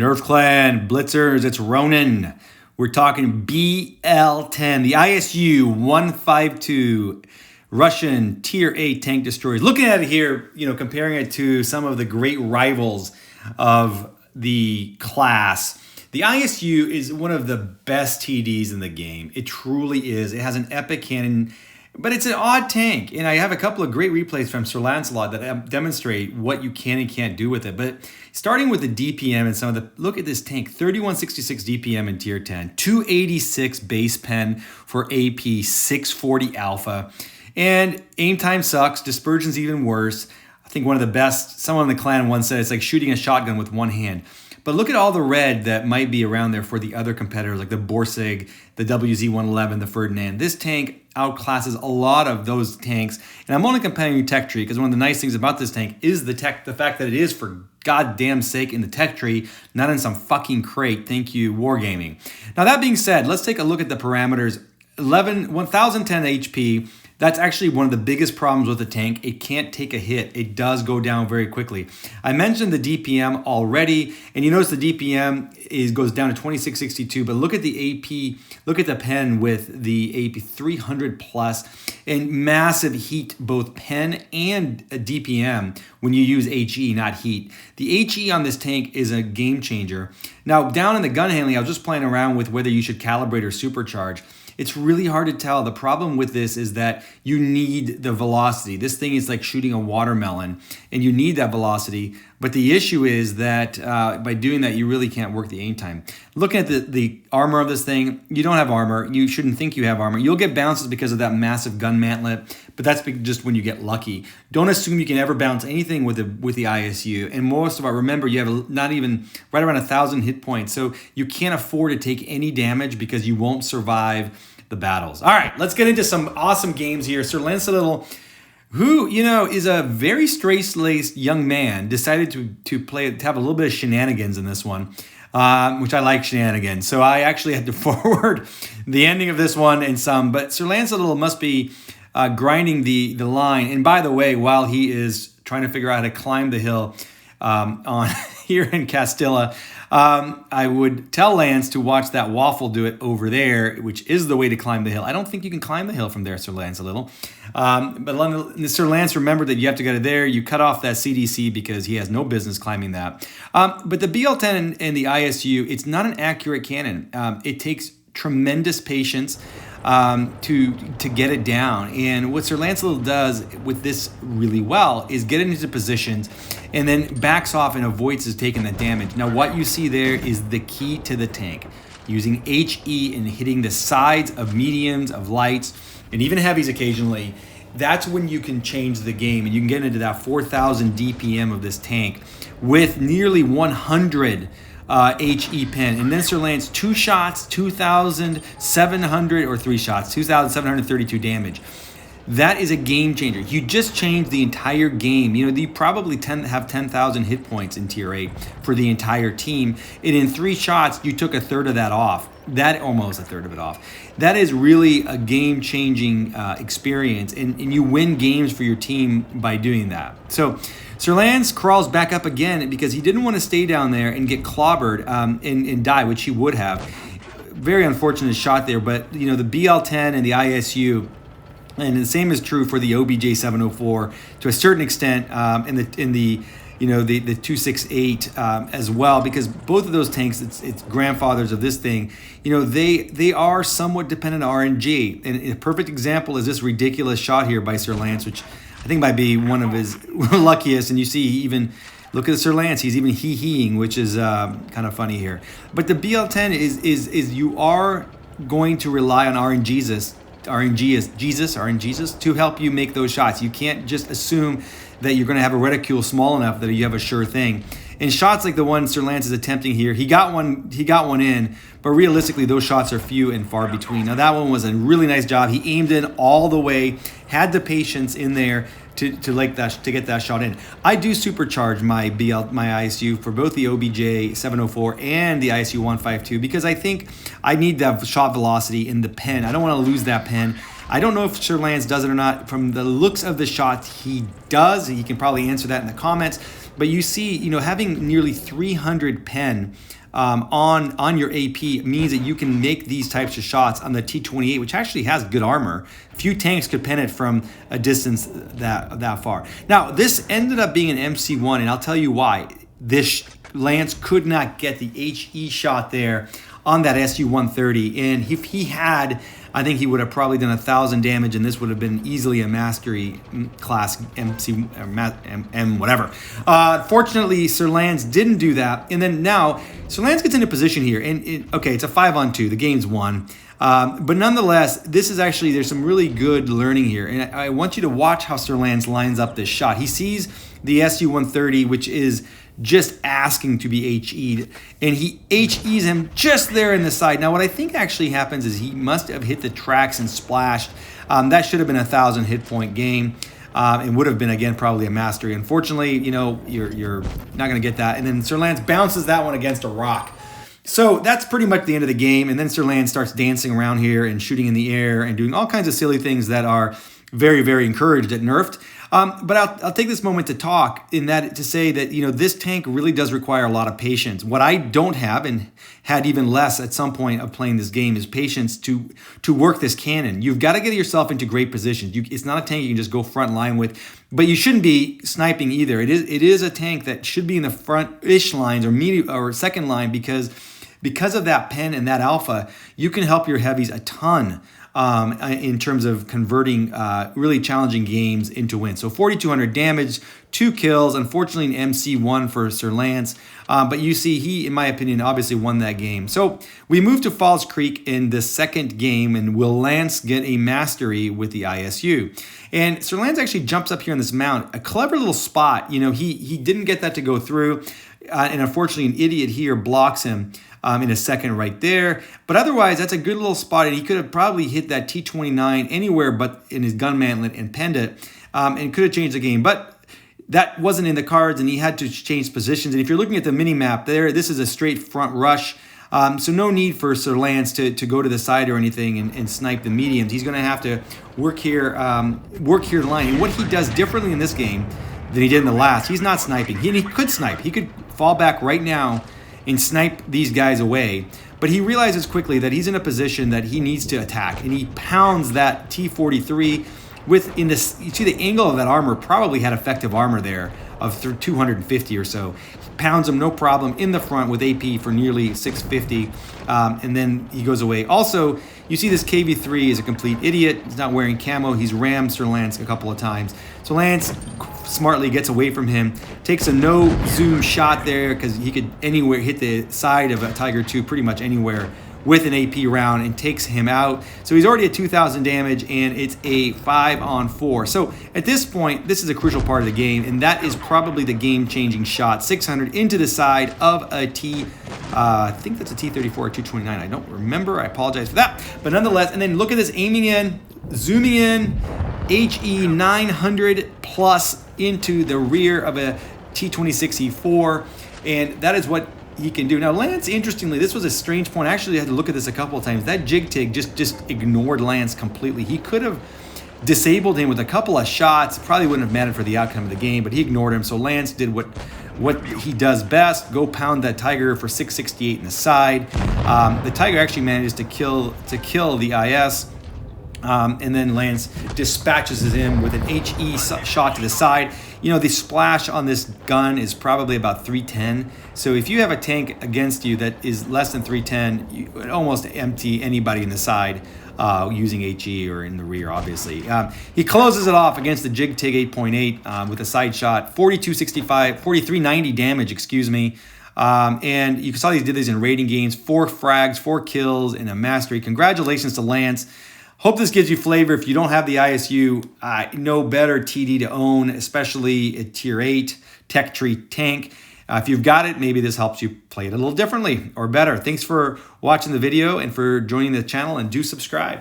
Nerf Clan, Blitzers, it's Ronan. We're talking BL10, the ISU152 Russian Tier 8 tank destroyers. Looking at it here, comparing it to some of the great rivals of the class. The ISU is one of the best TDs in the game. It truly is. It has an epic cannon, but it's an odd tank. And I have a couple of great replays from SirLanceALittle that demonstrate what you can and can't do with it. But starting with the DPM and some of the, look at this tank, 3166 DPM in Tier 10, 286 base pen for AP, 640 alpha. And aim time sucks, dispersion's even worse. I think one of the best, someone in the clan once said it's like shooting a shotgun with one hand. But look at all the red that might be around there for the other competitors, like the Borsig, the WZ-111, the Ferdinand. This tank outclasses a lot of those tanks. And I'm only comparing tech tree because one of the nice things about this tank is the fact that it is, for goddamn sake, in the tech tree, not in some fucking crate. Thank you, Wargaming. Now, that being said, let's take a look at the parameters. 1010 HP. That's actually one of the biggest problems with the tank. It can't take a hit. It does go down very quickly. I mentioned the DPM already, and you notice the DPM goes down to 2662, but look at the AP, look at the pen with the AP 300 plus, and massive heat, both pen and DPM when you use HE, not heat. The HE on this tank is a game changer. Now, down in the gun handling, I was just playing around with whether you should calibrate or supercharge. It's really hard to tell. The problem with this is that you need the velocity. This thing is like shooting a watermelon, and you need that velocity. But the issue is that by doing that, you really can't work the aim time. Looking at the armor of this thing, you don't have armor. You shouldn't think you have armor. You'll get bounces because of that massive gun mantlet, but that's just when you get lucky. Don't assume you can ever bounce anything with the ISU. And most of all, remember, you have not even right around 1,000 hit points. So you can't afford to take any damage because you won't survive the battles. All right, let's get into some awesome games here. SirLanceALittle, who, is a very straight-laced young man, decided to have a little bit of shenanigans in this one, which I like shenanigans. So I actually had to forward the ending of this one and some, but SirLanceALittle must be grinding the line. And by the way, while he is trying to figure out how to climb the hill on here in Castilla, I would tell Lance to watch that waffle do it over there, which is the way to climb the hill. I don't think you can climb the hill from there, SirLanceALittle. But Sir Lance, remember that you have to go to there. You cut off that CDC because he has no business climbing that. But the BL10 and the ISU, it's not an accurate cannon. It takes tremendous patience to get it down. And what SirLanceALittle does with this really well is get it into positions and then backs off and avoids taking the damage. Now, what you see there is the key to the tank. Using HE and hitting the sides of mediums, of lights, and even heavies occasionally, that's when you can change the game. And you can get into that 4,000 DPM of this tank with nearly 100 HE pen. And then Sir Lance, 2 shots, 2,700, or 3 shots, 2,732 damage. That is a game changer. You just changed the entire game. You probably have 10,000 hit points in Tier 8 for the entire team. And in 3 shots, you took a third of that off. Almost a third of it off. That is really a game-changing experience. And you win games for your team by doing that. So Sir Lance crawls back up again because he didn't want to stay down there and get clobbered and die, which he would have. Very unfortunate shot there, but the BL10 and the ISU, and the same is true for the OBJ704 to a certain extent, in the 268 as well, because both of those tanks, it's grandfathers of this thing. They are somewhat dependent on RNG, and a perfect example is this ridiculous shot here by Sir Lance, which I think might be one of his luckiest. And you see, even look at Sir Lance, he's even hee-heeing, which is kind of funny here. But the BL10 is you are going to rely on RNGs to help you make those shots. You can't just assume that you're going to have a reticule small enough that you have a sure thing. And shots like the one Sir Lance is attempting here, he got one in, but realistically those shots are few and far between. Now that one was a really nice job. He aimed in all the way, had the patience in there to get that shot in. I do supercharge my ISU for both the OBJ704 and the ISU152 because I think I need that shot velocity in the pen. I don't want to lose that pen. I don't know if Sir Lance does it or not. From the looks of the shots, he does. He can probably answer that in the comments. but you see, having nearly 300 pen on your AP means that you can make these types of shots on the T28, which actually has good armor. Few tanks could pen it from a distance that far. Now, this ended up being an MC1, and I'll tell you why. This Lance could not get the HE shot there on that SU130, and if he had, I think he would have probably done 1,000 damage, and this would have been easily a mastery class MC M whatever. Fortunately, SirLance didn't do that, and then now SirLance gets into position here, and okay, it's a 5-on-2. The game's won. But nonetheless, this is actually, there's some really good learning here. And I want you to watch how SirLance lines up this shot. He sees the SU130, which is just asking to be HE'd, and he HE's him just there in the side. Now, what I think actually happens is he must have hit the tracks and splashed. That should have been a 1,000 hit point game. It would have been, again, probably a mastery. Unfortunately, you're not going to get that. And then SirLance bounces that one against a rock. So that's pretty much the end of the game. And then SirLance starts dancing around here and shooting in the air and doing all kinds of silly things that are very, very encouraged at NERFD. But I'll take this moment to talk to say that, this tank really does require a lot of patience. What I don't have, and had even less at some point of playing this game, is patience to work this cannon. You've got to get yourself into great positions. It's not a tank you can just go front line with, but you shouldn't be sniping either. It is a tank that should be in the front-ish lines or second line because of that pen and that alpha, you can help your heavies a ton in terms of converting really challenging games into wins. So 4,200 damage, 2 kills, unfortunately an MC1 for SirLance. But you see, he, in my opinion, obviously won that game. So we move to Falls Creek in the second game, and will Lance get a mastery with the ISU? And SirLance actually jumps up here on this mount. A clever little spot. He didn't get that to go through. And unfortunately, an idiot here blocks him in a second right there. But otherwise, that's a good little spot, and he could have probably hit that T29 anywhere but in his gun mantlet and penned it, and could have changed the game. But that wasn't in the cards, and he had to change positions. And if you're looking at the mini-map there, this is a straight front rush. So no need for SirLance to go to the side or anything and snipe the mediums. He's going to have to work here the line. And what he does differently in this game than he did in the last, he's not sniping. He could snipe. He could fall back right now and snipe these guys away. But he realizes quickly that he's in a position that he needs to attack, and he pounds that T43 you see the angle of that armor probably had effective armor there of 250 or so. He pounds him no problem in the front with AP for nearly 650, and then he goes away. Also, you see this KV3 is a complete idiot. He's not wearing camo. He's rammed SirLance a couple of times. So Lance smartly gets away from him, takes a no zoom shot there because he could anywhere hit the side of a Tiger 2 pretty much anywhere with an AP round, and takes him out. So he's already at 2,000 damage, and it's a 5-on-4. So at this point, this is a crucial part of the game, and that is probably the game-changing shot. 600 into the side of a I think that's a T34 or 229. I don't remember. I apologize for that. But nonetheless, and then look at this, aiming in, zooming in, HE 900 plus into the rear of a T26E4, and that is what he can do. Now, Lance, interestingly, this was a strange point. I actually had to look at this a couple of times. That jig tig just ignored Lance completely. He could have disabled him with a couple of shots. Probably wouldn't have mattered for the outcome of the game, but he ignored him. So Lance did what he does best, go pound that Tiger for 668 in the side. The Tiger actually manages to kill the IS. And then Lance dispatches him with an HE shot to the side. The splash on this gun is probably about 310. So if you have a tank against you that is less than 310, you would almost empty anybody in the side using HE or in the rear, obviously. He closes it off against the Jig TIG 8.8 with a side shot, 4390 damage, excuse me. And you saw he did these in rating games, 4 frags, 4 kills, and a mastery. Congratulations to Lance. Hope this gives you flavor. If you don't have the ISU, no better TD to own, especially a Tier 8 Tech Tree tank. If you've got it, maybe this helps you play it a little differently or better. Thanks for watching the video and for joining the channel, and do subscribe.